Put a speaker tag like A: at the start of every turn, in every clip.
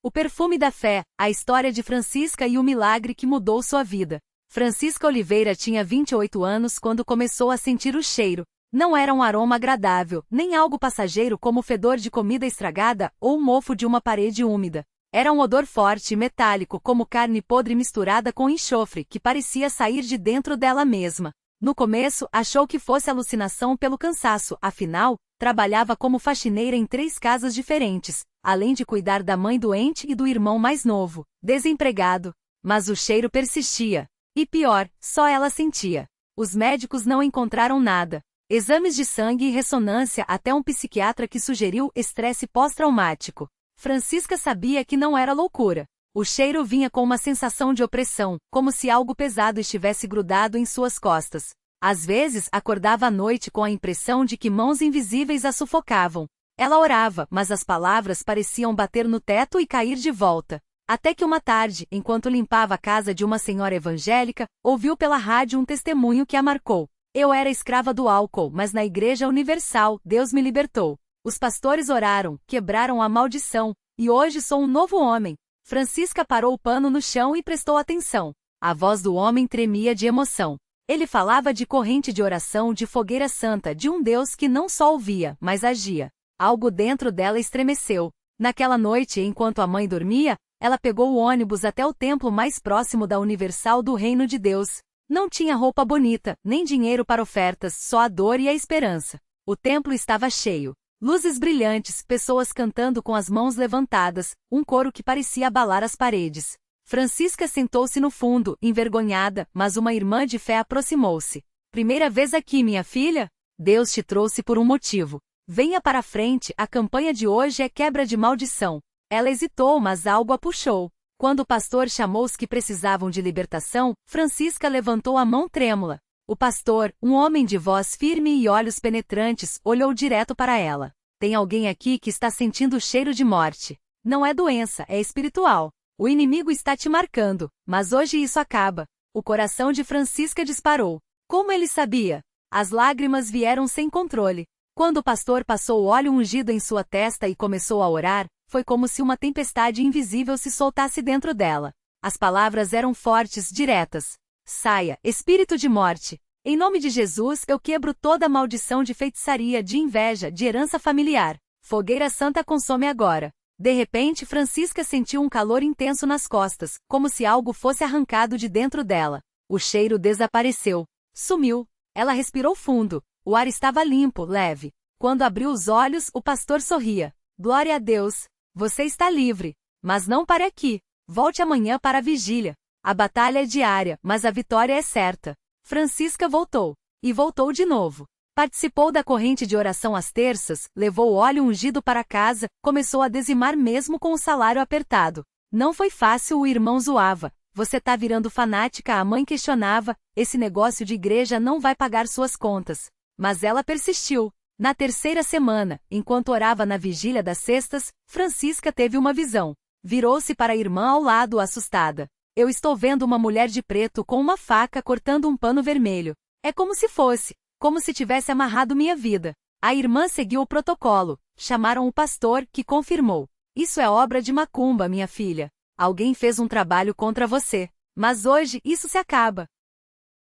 A: O perfume da fé, a história de Francisca e o milagre que mudou sua vida. Francisca Oliveira tinha 28 anos quando começou a sentir o cheiro. Não era um aroma agradável, nem algo passageiro como o fedor de comida estragada ou o mofo de uma parede úmida. Era um odor forte e metálico como carne podre misturada com enxofre que parecia sair de dentro dela mesma. No começo, achou que fosse alucinação pelo cansaço, afinal, trabalhava como faxineira em 3 casas diferentes, além de cuidar da mãe doente e do irmão mais novo, desempregado. Mas o cheiro persistia. E pior, só ela sentia. Os médicos não encontraram nada. Exames de sangue e ressonância até um psiquiatra que sugeriu estresse pós-traumático. Francisca sabia que não era loucura. O cheiro vinha com uma sensação de opressão, como se algo pesado estivesse grudado em suas costas. Às vezes, acordava à noite com a impressão de que mãos invisíveis a sufocavam. Ela orava, mas as palavras pareciam bater no teto e cair de volta. Até que uma tarde, enquanto limpava a casa de uma senhora evangélica, ouviu pela rádio um testemunho que a marcou. Eu era escrava do álcool, mas na Igreja Universal, Deus me libertou. Os pastores oraram, quebraram a maldição, e hoje sou um novo homem. Francisca parou o pano no chão e prestou atenção. A voz do homem tremia de emoção. Ele falava de corrente de oração, de fogueira santa, de um Deus que não só ouvia, mas agia. Algo dentro dela estremeceu. Naquela noite, enquanto a mãe dormia, ela pegou o ônibus até o templo mais próximo da Universal do Reino de Deus. Não tinha roupa bonita, nem dinheiro para ofertas, só a dor e a esperança. O templo estava cheio. Luzes brilhantes, pessoas cantando com as mãos levantadas, um coro que parecia abalar as paredes. Francisca sentou-se no fundo, envergonhada, mas uma irmã de fé aproximou-se. Primeira vez aqui, minha filha? Deus te trouxe por um motivo. Venha para a frente, a campanha de hoje é quebra de maldição. Ela hesitou, mas algo a puxou. Quando o pastor chamou os que precisavam de libertação, Francisca levantou a mão trêmula. O pastor, um homem de voz firme e olhos penetrantes, olhou direto para ela. Tem alguém aqui que está sentindo o cheiro de morte. Não é doença, é espiritual. O inimigo está te marcando, mas hoje isso acaba. O coração de Francisca disparou. Como ele sabia? As lágrimas vieram sem controle. Quando o pastor passou o óleo ungido em sua testa e começou a orar, foi como se uma tempestade invisível se soltasse dentro dela. As palavras eram fortes, diretas. Saia, espírito de morte. Em nome de Jesus, eu quebro toda maldição de feitiçaria, de inveja, de herança familiar. Fogueira santa consome agora. De repente, Francisca sentiu um calor intenso nas costas, como se algo fosse arrancado de dentro dela. O cheiro desapareceu. Sumiu. Ela respirou fundo. O ar estava limpo, leve. Quando abriu os olhos, o pastor sorria. Glória a Deus. Você está livre. Mas não pare aqui. Volte amanhã para a vigília. A batalha é diária, mas a vitória é certa. Francisca voltou. E voltou de novo. Participou da corrente de oração às terças, levou o óleo ungido para casa, começou a dizimar mesmo com o salário apertado. Não foi fácil, o irmão zoava. Você tá virando fanática, a mãe questionava, esse negócio de igreja não vai pagar suas contas. Mas ela persistiu. Na terceira semana, enquanto orava na vigília das sextas, Francisca teve uma visão. Virou-se para a irmã ao lado, assustada. Eu estou vendo uma mulher de preto com uma faca cortando um pano vermelho. É como se tivesse amarrado minha vida. A irmã seguiu o protocolo. Chamaram o pastor, que confirmou. Isso é obra de macumba, minha filha. Alguém fez um trabalho contra você. Mas hoje, isso se acaba.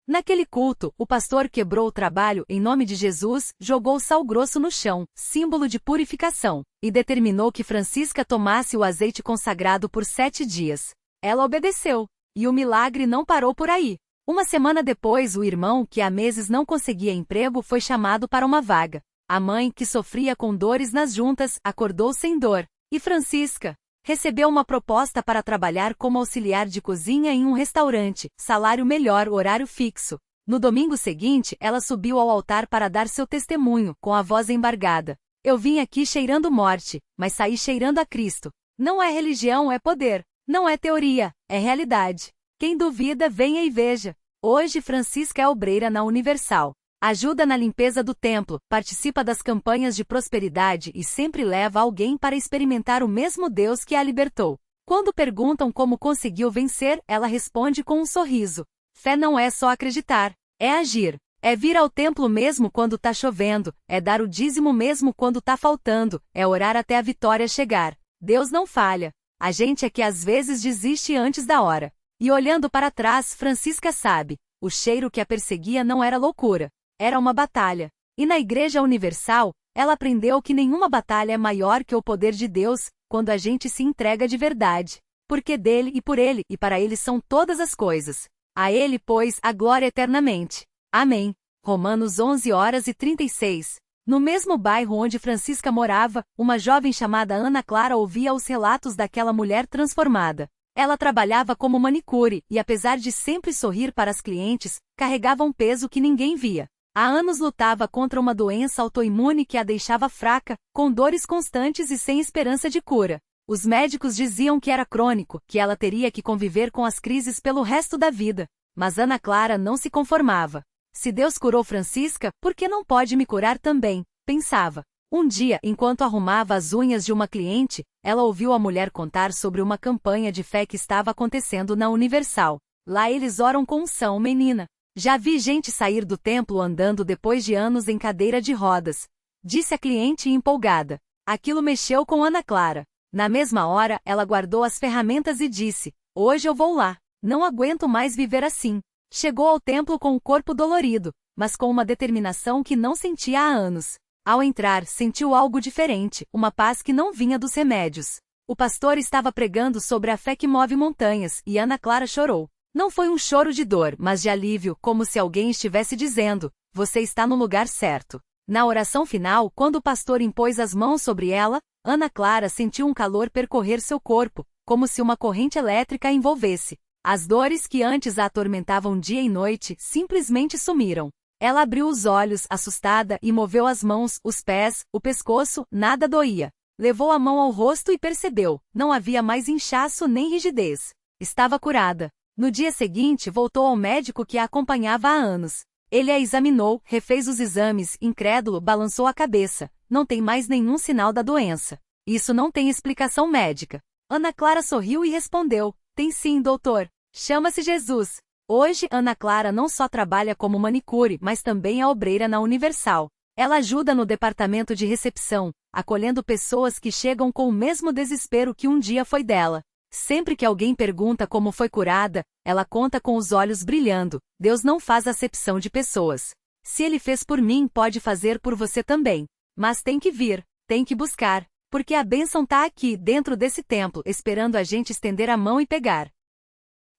A: Naquele culto, o pastor quebrou o trabalho em nome de Jesus, jogou sal grosso no chão, símbolo de purificação, e determinou que Francisca tomasse o azeite consagrado por 7 dias. Ela obedeceu. E o milagre não parou por aí. Uma semana depois, o irmão, que há meses não conseguia emprego, foi chamado para uma vaga. A mãe, que sofria com dores nas juntas, acordou sem dor. E Francisca recebeu uma proposta para trabalhar como auxiliar de cozinha em um restaurante, salário melhor, horário fixo. No domingo seguinte, ela subiu ao altar para dar seu testemunho, com a voz embargada. Eu vim aqui cheirando morte, mas saí cheirando a Cristo. Não é religião, é poder. Não é teoria, é realidade. Quem duvida, venha e veja. Hoje Francisca é obreira na Universal. Ajuda na limpeza do templo, participa das campanhas de prosperidade e sempre leva alguém para experimentar o mesmo Deus que a libertou. Quando perguntam como conseguiu vencer, ela responde com um sorriso. Fé não é só acreditar, é agir. É vir ao templo mesmo quando tá chovendo, é dar o dízimo mesmo quando tá faltando, é orar até a vitória chegar. Deus não falha. A gente é que às vezes desiste antes da hora. E olhando para trás, Francisca sabe, o cheiro que a perseguia não era loucura, era uma batalha. E na Igreja Universal, ela aprendeu que nenhuma batalha é maior que o poder de Deus, quando a gente se entrega de verdade. Porque dele e por ele e para ele são todas as coisas. A ele, pois, a glória eternamente. Amém. Romanos 11h36. No mesmo bairro onde Francisca morava, uma jovem chamada Ana Clara ouvia os relatos daquela mulher transformada. Ela trabalhava como manicure e, apesar de sempre sorrir para as clientes, carregava um peso que ninguém via. Há anos lutava contra uma doença autoimune que a deixava fraca, com dores constantes e sem esperança de cura. Os médicos diziam que era crônico, que ela teria que conviver com as crises pelo resto da vida. Mas Ana Clara não se conformava. Se Deus curou Francisca, por que não pode me curar também? Pensava. Um dia, enquanto arrumava as unhas de uma cliente, ela ouviu a mulher contar sobre uma campanha de fé que estava acontecendo na Universal. Lá eles oram com unção, menina. Já vi gente sair do templo andando depois de anos em cadeira de rodas, disse a cliente empolgada. Aquilo mexeu com Ana Clara. Na mesma hora, ela guardou as ferramentas e disse: hoje eu vou lá. Não aguento mais viver assim. Chegou ao templo com o corpo dolorido, mas com uma determinação que não sentia há anos. Ao entrar, sentiu algo diferente, uma paz que não vinha dos remédios. O pastor estava pregando sobre a fé que move montanhas, e Ana Clara chorou. Não foi um choro de dor, mas de alívio, como se alguém estivesse dizendo: você está no lugar certo. Na oração final, quando o pastor impôs as mãos sobre ela, Ana Clara sentiu um calor percorrer seu corpo, como se uma corrente elétrica a envolvesse. As dores que antes a atormentavam dia e noite simplesmente sumiram. Ela abriu os olhos, assustada, e moveu as mãos, os pés, o pescoço, nada doía. Levou a mão ao rosto e percebeu, não havia mais inchaço nem rigidez. Estava curada. No dia seguinte, voltou ao médico que a acompanhava há anos. Ele a examinou, refez os exames, incrédulo, balançou a cabeça. Não tem mais nenhum sinal da doença. Isso não tem explicação médica. Ana Clara sorriu e respondeu: tem sim, doutor. Chama-se Jesus. Hoje, Ana Clara não só trabalha como manicure, mas também é obreira na Universal. Ela ajuda no departamento de recepção, acolhendo pessoas que chegam com o mesmo desespero que um dia foi dela. Sempre que alguém pergunta como foi curada, ela conta com os olhos brilhando. Deus não faz acepção de pessoas. Se Ele fez por mim, pode fazer por você também. Mas tem que vir, tem que buscar, porque a bênção está aqui, dentro desse templo, esperando a gente estender a mão e pegar.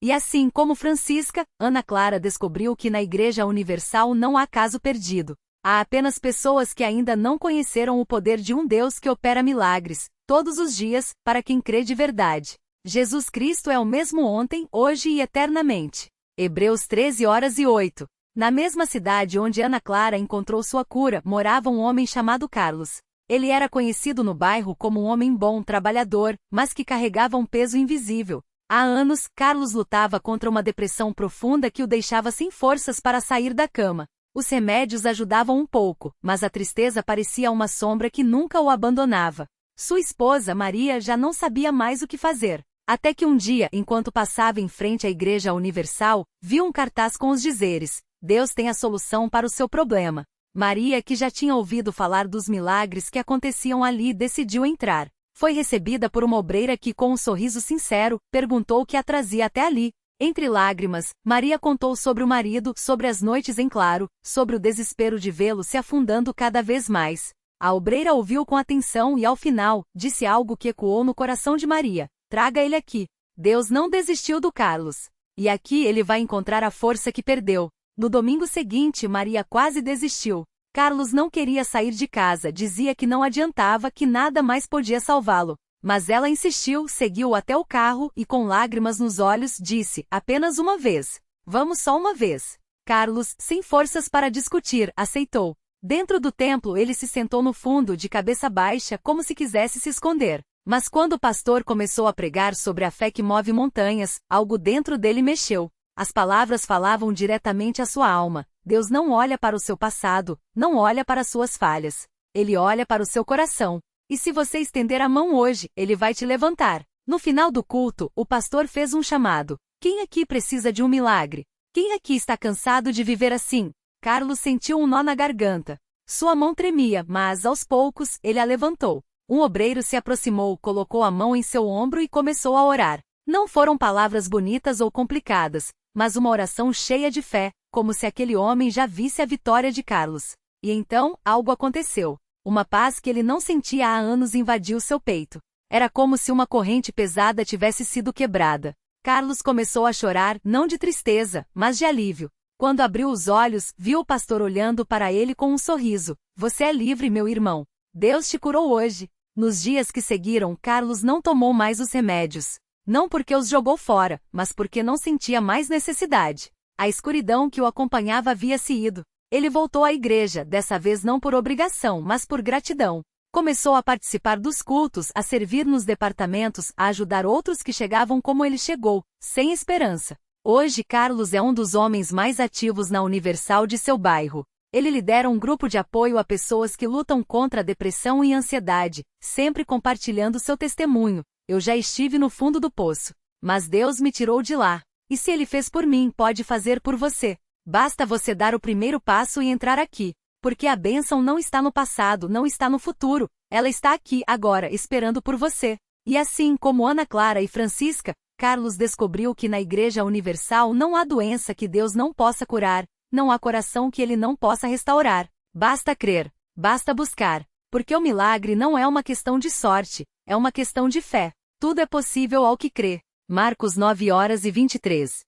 A: E assim como Francisca, Ana Clara descobriu que na Igreja Universal não há caso perdido. Há apenas pessoas que ainda não conheceram o poder de um Deus que opera milagres, todos os dias, para quem crê de verdade. Jesus Cristo é o mesmo ontem, hoje e eternamente. Hebreus 13h08. Na mesma cidade onde Ana Clara encontrou sua cura, morava um homem chamado Carlos. Ele era conhecido no bairro como um homem bom, trabalhador, mas que carregava um peso invisível. Há anos, Carlos lutava contra uma depressão profunda que o deixava sem forças para sair da cama. Os remédios ajudavam um pouco, mas a tristeza parecia uma sombra que nunca o abandonava. Sua esposa, Maria, já não sabia mais o que fazer. Até que um dia, enquanto passava em frente à Igreja Universal, viu um cartaz com os dizeres: Deus tem a solução para o seu problema. Maria, que já tinha ouvido falar dos milagres que aconteciam ali, decidiu entrar. Foi recebida por uma obreira que, com um sorriso sincero, perguntou o que a trazia até ali. Entre lágrimas, Maria contou sobre o marido, sobre as noites em claro, sobre o desespero de vê-lo se afundando cada vez mais. A obreira ouviu com atenção e, ao final, disse algo que ecoou no coração de Maria: traga ele aqui. Deus não desistiu do Carlos. E aqui ele vai encontrar a força que perdeu. No domingo seguinte, Maria quase desistiu. Carlos não queria sair de casa, dizia que não adiantava, que nada mais podia salvá-lo. Mas ela insistiu, seguiu até o carro e, com lágrimas nos olhos, disse: apenas uma vez. Vamos só uma vez. Carlos, sem forças para discutir, aceitou. Dentro do templo ele se sentou no fundo, de cabeça baixa, como se quisesse se esconder. Mas quando o pastor começou a pregar sobre a fé que move montanhas, algo dentro dele mexeu. As palavras falavam diretamente à sua alma. Deus não olha para o seu passado, não olha para suas falhas. Ele olha para o seu coração. E se você estender a mão hoje, ele vai te levantar. No final do culto, o pastor fez um chamado. Quem aqui precisa de um milagre? Quem aqui está cansado de viver assim? Carlos sentiu um nó na garganta. Sua mão tremia, mas, aos poucos, ele a levantou. Um obreiro se aproximou, colocou a mão em seu ombro e começou a orar. Não foram palavras bonitas ou complicadas, mas uma oração cheia de fé, como se aquele homem já visse a vitória de Carlos. E então, algo aconteceu. Uma paz que ele não sentia há anos invadiu seu peito. Era como se uma corrente pesada tivesse sido quebrada. Carlos começou a chorar, não de tristeza, mas de alívio. Quando abriu os olhos, viu o pastor olhando para ele com um sorriso. Você é livre, meu irmão. Deus te curou hoje. Nos dias que seguiram, Carlos não tomou mais os remédios. Não porque os jogou fora, mas porque não sentia mais necessidade. A escuridão que o acompanhava havia se ido. Ele voltou à igreja, dessa vez não por obrigação, mas por gratidão. Começou a participar dos cultos, a servir nos departamentos, a ajudar outros que chegavam como ele chegou, sem esperança. Hoje Carlos é um dos homens mais ativos na Universal de seu bairro. Ele lidera um grupo de apoio a pessoas que lutam contra a depressão e ansiedade, sempre compartilhando seu testemunho. Eu já estive no fundo do poço, mas Deus me tirou de lá. E se Ele fez por mim, pode fazer por você. Basta você dar o primeiro passo e entrar aqui. Porque a bênção não está no passado, não está no futuro. Ela está aqui, agora, esperando por você. E assim como Ana Clara e Francisca, Carlos descobriu que na Igreja Universal não há doença que Deus não possa curar, não há coração que Ele não possa restaurar. Basta crer, basta buscar. Porque o milagre não é uma questão de sorte, é uma questão de fé. Tudo é possível ao que crê. Marcos 9:23.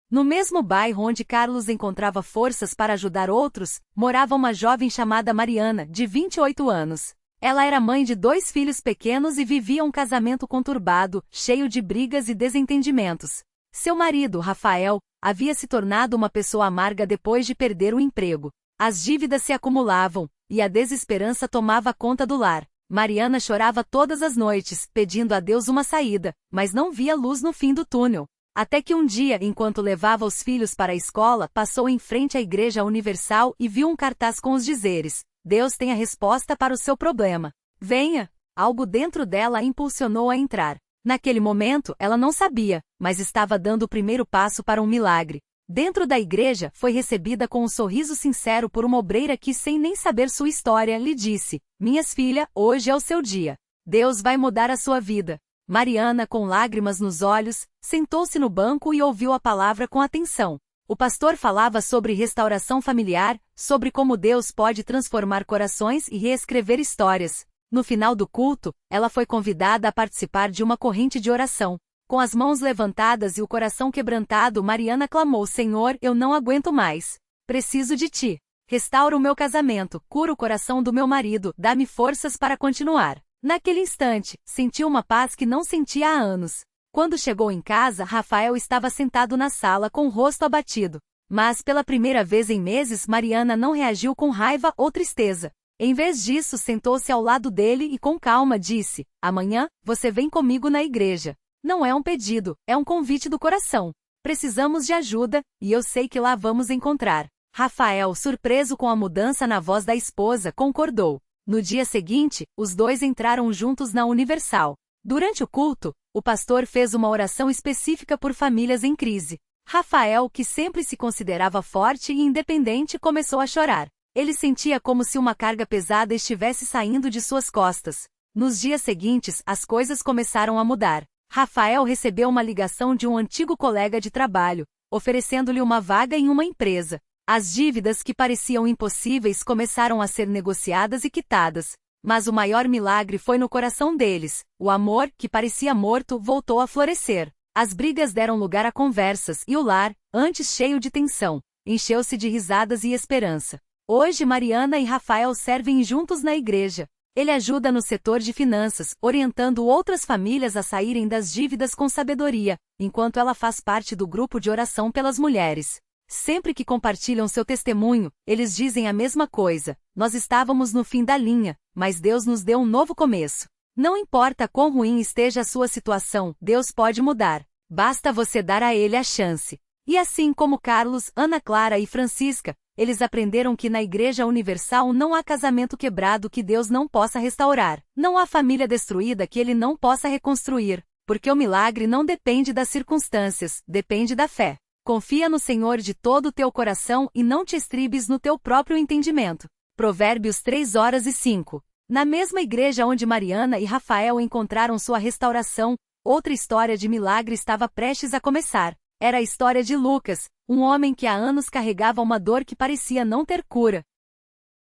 A: No mesmo bairro onde Carlos encontrava forças para ajudar outros, morava uma jovem chamada Mariana, de 28 anos. Ela era mãe de 2 filhos pequenos e vivia um casamento conturbado, cheio de brigas e desentendimentos. Seu marido, Rafael, havia se tornado uma pessoa amarga depois de perder o emprego. As dívidas se acumulavam, e a desesperança tomava conta do lar. Mariana chorava todas as noites, pedindo a Deus uma saída, mas não via luz no fim do túnel. Até que um dia, enquanto levava os filhos para a escola, passou em frente à Igreja Universal e viu um cartaz com os dizeres: Deus tem a resposta para o seu problema. Venha! Algo dentro dela a impulsionou a entrar. Naquele momento, ela não sabia, mas estava dando o primeiro passo para um milagre. Dentro da igreja, foi recebida com um sorriso sincero por uma obreira que, sem nem saber sua história, lhe disse: Minhas filhas, hoje é o seu dia. Deus vai mudar a sua vida. Mariana, com lágrimas nos olhos, sentou-se no banco e ouviu a palavra com atenção. O pastor falava sobre restauração familiar, sobre como Deus pode transformar corações e reescrever histórias. No final do culto, ela foi convidada a participar de uma corrente de oração. Com as mãos levantadas e o coração quebrantado, Mariana clamou: Senhor, eu não aguento mais. Preciso de ti. Restaura o meu casamento, cura o coração do meu marido, dá-me forças para continuar. Naquele instante, sentiu uma paz que não sentia há anos. Quando chegou em casa, Rafael estava sentado na sala com o rosto abatido. Mas, pela primeira vez em meses, Mariana não reagiu com raiva ou tristeza. Em vez disso, sentou-se ao lado dele e com calma disse: Amanhã, você vem comigo na igreja. Não é um pedido, é um convite do coração. Precisamos de ajuda, e eu sei que lá vamos encontrar. Rafael, surpreso com a mudança na voz da esposa, concordou. No dia seguinte, os dois entraram juntos na Universal. Durante o culto, o pastor fez uma oração específica por famílias em crise. Rafael, que sempre se considerava forte e independente, começou a chorar. Ele sentia como se uma carga pesada estivesse saindo de suas costas. Nos dias seguintes, as coisas começaram a mudar. Rafael recebeu uma ligação de um antigo colega de trabalho, oferecendo-lhe uma vaga em uma empresa. As dívidas que pareciam impossíveis começaram a ser negociadas e quitadas. Mas o maior milagre foi no coração deles. O amor, que parecia morto, voltou a florescer. As brigas deram lugar a conversas e o lar, antes cheio de tensão, encheu-se de risadas e esperança. Hoje Mariana e Rafael servem juntos na igreja. Ele ajuda no setor de finanças, orientando outras famílias a saírem das dívidas com sabedoria, enquanto ela faz parte do grupo de oração pelas mulheres. Sempre que compartilham seu testemunho, eles dizem a mesma coisa: nós estávamos no fim da linha, mas Deus nos deu um novo começo. Não importa quão ruim esteja a sua situação, Deus pode mudar. Basta você dar a Ele a chance. E assim como Carlos, Ana Clara e Francisca, eles aprenderam que na Igreja Universal não há casamento quebrado que Deus não possa restaurar. Não há família destruída que Ele não possa reconstruir. Porque o milagre não depende das circunstâncias, depende da fé. Confia no Senhor de todo o teu coração e não te estribes no teu próprio entendimento. Provérbios 3:5. Na mesma igreja onde Mariana e Rafael encontraram sua restauração, outra história de milagre estava prestes a começar. Era a história de Lucas, um homem que há anos carregava uma dor que parecia não ter cura.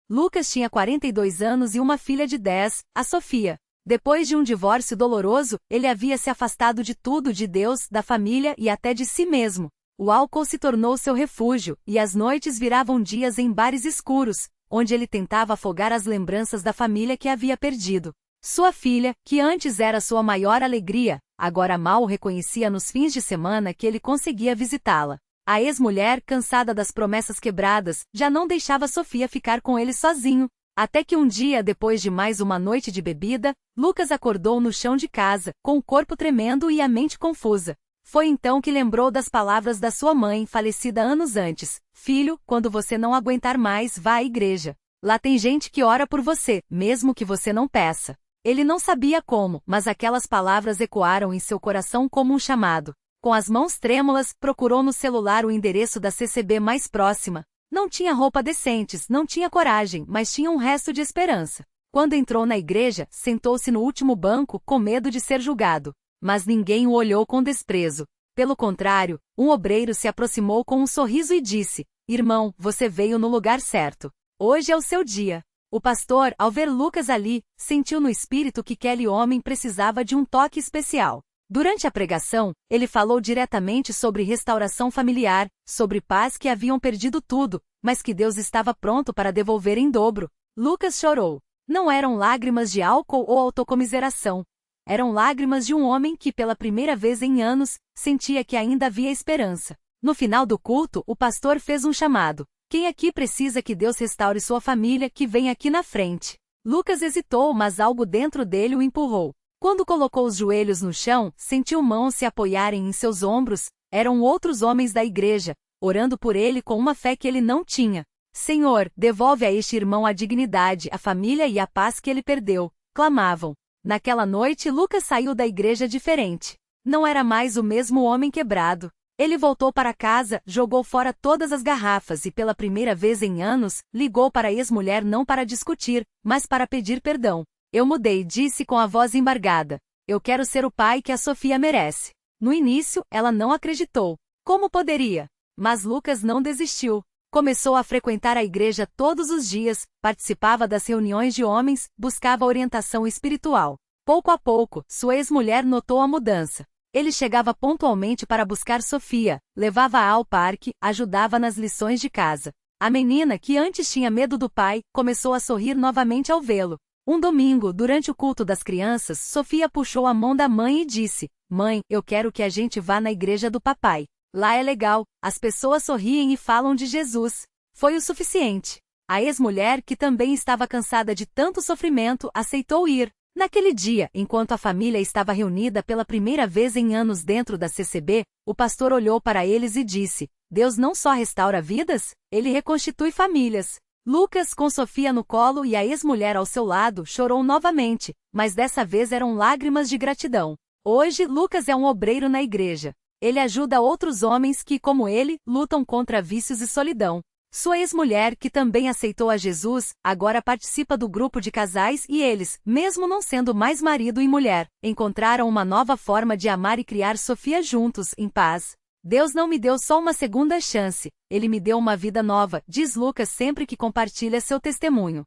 A: Lucas tinha 42 anos e uma filha de 10, a Sofia. Depois de um divórcio doloroso, ele havia se afastado de tudo, de Deus, da família e até de si mesmo. O álcool se tornou seu refúgio, e as noites viravam dias em bares escuros, onde ele tentava afogar as lembranças da família que havia perdido. Sua filha, que antes era sua maior alegria, agora mal o reconhecia nos fins de semana que ele conseguia visitá-la. A ex-mulher, cansada das promessas quebradas, já não deixava Sofia ficar com ele sozinho. Até que um dia, depois de mais uma noite de bebida, Lucas acordou no chão de casa, com o corpo tremendo e a mente confusa. Foi então que lembrou das palavras da sua mãe, falecida anos antes: "Filho, quando você não aguentar mais, vá à igreja. Lá tem gente que ora por você, mesmo que você não peça." Ele não sabia como, mas aquelas palavras ecoaram em seu coração como um chamado. Com as mãos trêmulas, procurou no celular o endereço da CCB mais próxima. Não tinha roupa decentes, não tinha coragem, mas tinha um resto de esperança. Quando entrou na igreja, sentou-se no último banco, com medo de ser julgado. Mas ninguém o olhou com desprezo. Pelo contrário, um obreiro se aproximou com um sorriso e disse: "Irmão, você veio no lugar certo. Hoje é o seu dia." O pastor, ao ver Lucas ali, sentiu no espírito que aquele homem precisava de um toque especial. Durante a pregação, ele falou diretamente sobre restauração familiar, sobre pais que haviam perdido tudo, mas que Deus estava pronto para devolver em dobro. Lucas chorou. Não eram lágrimas de álcool ou autocomiseração. Eram lágrimas de um homem que, pela primeira vez em anos, sentia que ainda havia esperança. No final do culto, o pastor fez um chamado: "Quem aqui precisa que Deus restaure sua família, que vem aqui na frente." Lucas hesitou, mas algo dentro dele o empurrou. Quando colocou os joelhos no chão, sentiu mãos se apoiarem em seus ombros. Eram outros homens da igreja, orando por ele com uma fé que ele não tinha. "Senhor, devolve a este irmão a dignidade, a família e a paz que ele perdeu", clamavam. Naquela noite, Lucas saiu da igreja diferente. Não era mais o mesmo homem quebrado. Ele voltou para casa, jogou fora todas as garrafas e, pela primeira vez em anos, ligou para a ex-mulher não para discutir, mas para pedir perdão. "Eu mudei", disse com a voz embargada. "Eu quero ser o pai que a Sofia merece." No início, ela não acreditou. Como poderia? Mas Lucas não desistiu. Começou a frequentar a igreja todos os dias, participava das reuniões de homens, buscava orientação espiritual. Pouco a pouco, sua ex-mulher notou a mudança. Ele chegava pontualmente para buscar Sofia, levava-a ao parque, ajudava nas lições de casa. A menina, que antes tinha medo do pai, começou a sorrir novamente ao vê-lo. Um domingo, durante o culto das crianças, Sofia puxou a mão da mãe e disse: "Mãe, eu quero que a gente vá na igreja do papai. Lá é legal, as pessoas sorriem e falam de Jesus." Foi o suficiente. A ex-mulher, que também estava cansada de tanto sofrimento, aceitou ir. Naquele dia, enquanto a família estava reunida pela primeira vez em anos dentro da CCB, o pastor olhou para eles e disse: "Deus não só restaura vidas, ele reconstitui famílias." Lucas, com Sofia no colo e a ex-mulher ao seu lado, chorou novamente, mas dessa vez eram lágrimas de gratidão. Hoje, Lucas é um obreiro na igreja. Ele ajuda outros homens que, como ele, lutam contra vícios e solidão. Sua ex-mulher, que também aceitou a Jesus, agora participa do grupo de casais e eles, mesmo não sendo mais marido e mulher, encontraram uma nova forma de amar e criar Sofia juntos, em paz. "Deus não me deu só uma segunda chance, Ele me deu uma vida nova", diz Lucas sempre que compartilha seu testemunho.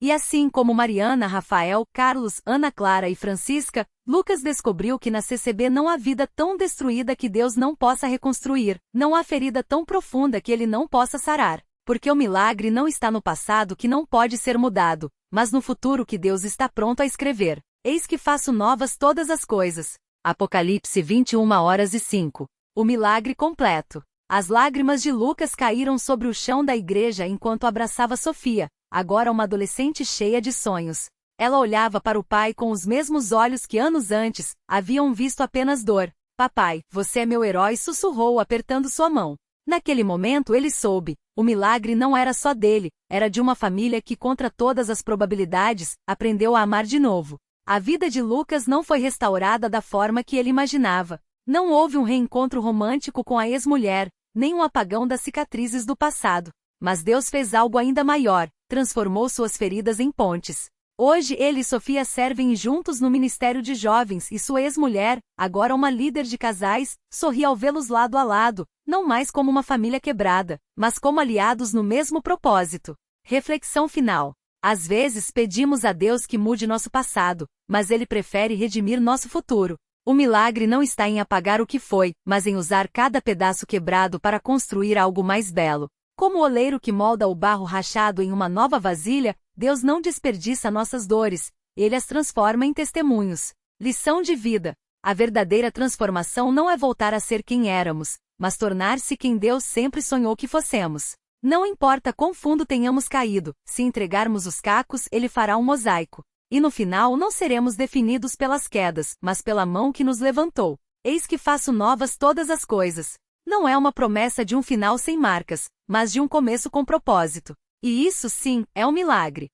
A: E assim como Mariana, Rafael, Carlos, Ana Clara e Francisca, Lucas descobriu que na CCB não há vida tão destruída que Deus não possa reconstruir, não há ferida tão profunda que Ele não possa sarar, porque o milagre não está no passado que não pode ser mudado, mas no futuro que Deus está pronto a escrever. "Eis que faço novas todas as coisas." Apocalipse 21h05. O milagre completo. As lágrimas de Lucas caíram sobre o chão da igreja enquanto abraçava Sofia, agora uma adolescente cheia de sonhos. Ela olhava para o pai com os mesmos olhos que anos antes haviam visto apenas dor. "Papai, você é meu herói", sussurrou apertando sua mão. Naquele momento ele soube, o milagre não era só dele, era de uma família que, contra todas as probabilidades, aprendeu a amar de novo. A vida de Lucas não foi restaurada da forma que ele imaginava. Não houve um reencontro romântico com a ex-mulher, nem um apagão das cicatrizes do passado. Mas Deus fez algo ainda maior, transformou suas feridas em pontes. Hoje ele e Sofia servem juntos no Ministério de Jovens e sua ex-mulher, agora uma líder de casais, sorri ao vê-los lado a lado, não mais como uma família quebrada, mas como aliados no mesmo propósito. Reflexão final. Às vezes pedimos a Deus que mude nosso passado, mas Ele prefere redimir nosso futuro. O milagre não está em apagar o que foi, mas em usar cada pedaço quebrado para construir algo mais belo. Como o oleiro que molda o barro rachado em uma nova vasilha, Deus não desperdiça nossas dores, Ele as transforma em testemunhos. Lição de vida. A verdadeira transformação não é voltar a ser quem éramos, mas tornar-se quem Deus sempre sonhou que fossemos. Não importa quão fundo tenhamos caído, se entregarmos os cacos, Ele fará um mosaico. E no final não seremos definidos pelas quedas, mas pela mão que nos levantou. Eis que faço novas todas as coisas. Não é uma promessa de um final sem marcas, mas de um começo com propósito. E isso sim, é um milagre.